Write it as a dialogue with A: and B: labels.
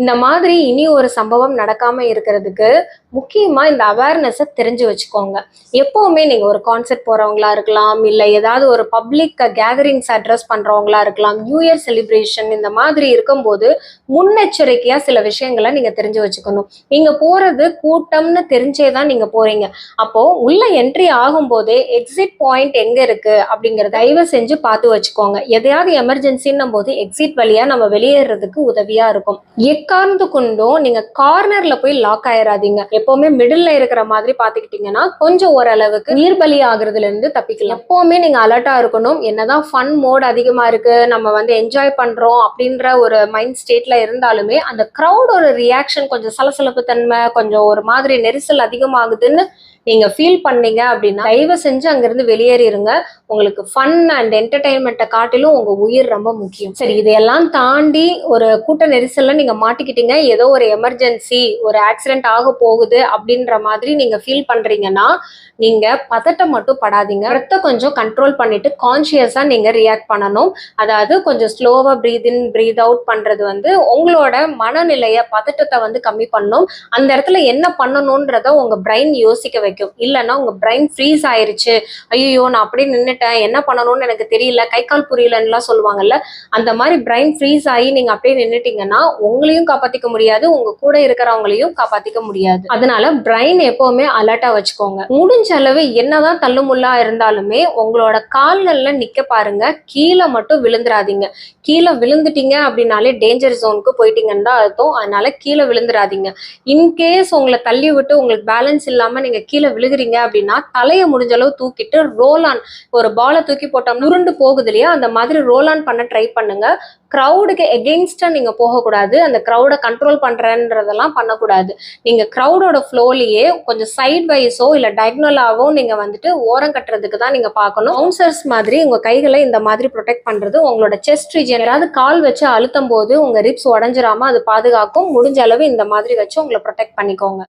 A: இந்த மாதிரி இனி ஒரு சம்பவம் நடக்காம இருக்கிறதுக்கு முக்கியமா இந்த அவேர்னஸை தெரிஞ்சு வச்சுக்கோங்க. எப்பவுமே நீங்க ஒரு கான்சர்ட் போறவங்களா இருக்கலாம், இல்ல ஏதாவது ஒரு பப்ளிக் கேதரிங்ஸ் அட்ரஸ் பண்றவங்களா இருக்கலாம், நியூ இயர் செலிப்ரேஷன் இந்த மாதிரி இருக்கும்போது முன்னெச்சரிக்கையா சில விஷயங்களை நீங்க தெரிஞ்சு வச்சுக்கணும். நீங்க போறது கூட்டம்னு தெரிஞ்சேதான் நீங்க போறீங்க. அப்போ உள்ள என்ட்ரி ஆகும் போதே எக்ஸிட் பாயிண்ட் எங்க இருக்கு அப்படிங்கறத தயவு செஞ்சு பார்த்து வச்சுக்கோங்க. எதையாவது எமர்ஜென்சின்னும் போது எக்ஸிட் வழியா நம்ம வெளியேறதுக்கு உதவியா இருக்கும். எக்காரணத்து கொண்டும் நீங்க கார்னர்ல போய் லாக் ஆயிராதீங்க. எப்பவுமே மிடில்ல இருக்கிற மாதிரி பாத்துக்கிட்டீங்கன்னா கொஞ்சம் ஓரளவுக்கு உயிர் பலி ஆகுறதுல இருந்து தப்பிக்கலாம். எப்பவுமே நீங்க அலர்ட்டா இருக்கணும். என்னதான் ஃபன் மோட் அதிகமா இருக்கு, நம்ம என்ஜாய் பண்றோம் அப்படின்ற ஒரு மைண்ட் ஸ்டேட்ல இருந்தாலுமே அந்த கிரௌடோட ரியாக்ஷன் கொஞ்சம் சலசலப்பு தன்மை, கொஞ்சம் ஒரு மாதிரி நெரிசல் அதிகமாகுதுன்னு நீங்க ஃபீல் பண்ணீங்க அப்படின்னா தயவு செஞ்சு அங்கிருந்து வெளியேறிடுங்க. உங்களுக்கு ஃபன் அண்ட் என்டர்டைன்மெண்ட்டை காட்டிலும் உங்க உயிர் ரொம்ப முக்கியம். சரி, இதையெல்லாம் தாண்டி ஒரு கூட்ட நெரிசல்ல நீங்க மாட்டிக்கிட்டீங்க, ஏதோ ஒரு எமர்ஜென்சி, ஒரு ஆக்சிடென்ட் ஆக போகுது அப்படின்ற மாதிரி நீங்க ஃபீல் பண்றீங்கன்னா நீங்க பதட்டம் மட்டும் படாதீங்க. கொஞ்சம் கண்ட்ரோல் பண்ணிட்டு கான்சியஸா நீங்க ரியாக்ட் பண்ணணும். அதாவது கொஞ்சம் ஸ்லோவா பிரீத் இன் பிரீத் அவுட் பண்றது உங்களோட மனநிலைய பதட்டத்தை கம்மி பண்ணும். அந்த இடத்துல என்ன பண்ணணும்ன்றத உங்க பிரைன் யோசிக்க வைக்கும். இல்லைன்னா உங்க பிரைன் ஃப்ரீஸ் ஆயிருச்சு, ஐயோ நான் அப்படியே நின்னுட்டேன், என்ன பண்ணணும்னு எனக்கு தெரியல, கை கால் புரியலன்னுலாம் சொல்லுவாங்கல்ல, அந்த மாதிரி பிரைன் ஃப்ரீஸ் ஆகி நீங்க அப்படியே நின்னுட்டீங்கன்னா உங்களையும் காப்பாத்திக்க முடியாது, உங்க கூட இருக்கிறவங்களையும் காப்பாத்திக்க முடியாது. அதனால பிரைன் எப்பவுமே அலர்ட்டா வச்சுக்கோங்க. முடிஞ்ச அளவு என்னதான் தள்ளுமுள்ளா இருந்தாலுமே உங்களோட கால்கள்ல நிக்க பாருங்க, கீழே மட்டும் விழுந்துராதீங்க. கீழே விழுந்துட்டீங்க அப்படின்னாலே டேஞ்சர் ஜோனுக்கு போயிட்டீங்கன்னு தான் அர்த்தம். அதனால கீழே விழுந்துராதீங்க. இன்கேஸ் உங்களை தள்ளி விட்டு உங்களுக்கு பேலன்ஸ் இல்லாம நீங்க கீழே விழுகுறீங்க அப்படின்னா தலையை முடிஞ்ச அளவு தூக்கிட்டு ரோல் ஆன், ஒரு பாலை தூக்கி போட்டோம்னா உருண்டு போகுது இல்லையா, அந்த மாதிரி ரோல் ஆன் பண்ண ட்ரை பண்ணுங்க. க்ரௌடுக்கு எகெயின்ஸ்டா நீங்க போகக்கூடாது, அந்த க்ரௌடை கண்ட்ரோல் பண்றன்றதெல்லாம் பண்ணக்கூடாது. நீங்க க்ரௌடோட ஃப்ளோலையே கொஞ்சம் சைட் வைஸோ இல்ல டயக்னலாவோ நீங்க ஓரம் கட்டுறதுக்கு தான் நீங்க பார்க்கணும். பவுன்சர்ஸ் மாதிரி உங்க கைகளை இந்த மாதிரி ப்ரொடெக்ட் பண்றது உங்களோட செஸ்ட் ரீஜன். ஏதாவது கால் வச்சு அழுத்தும் போது உங்க ரிப்ஸ் உடஞ்சிராம அது பாதுகாக்கும். முடிஞ்ச அளவு இந்த மாதிரி வச்சு உங்களை ப்ரொடெக்ட் பண்ணிக்கோங்க.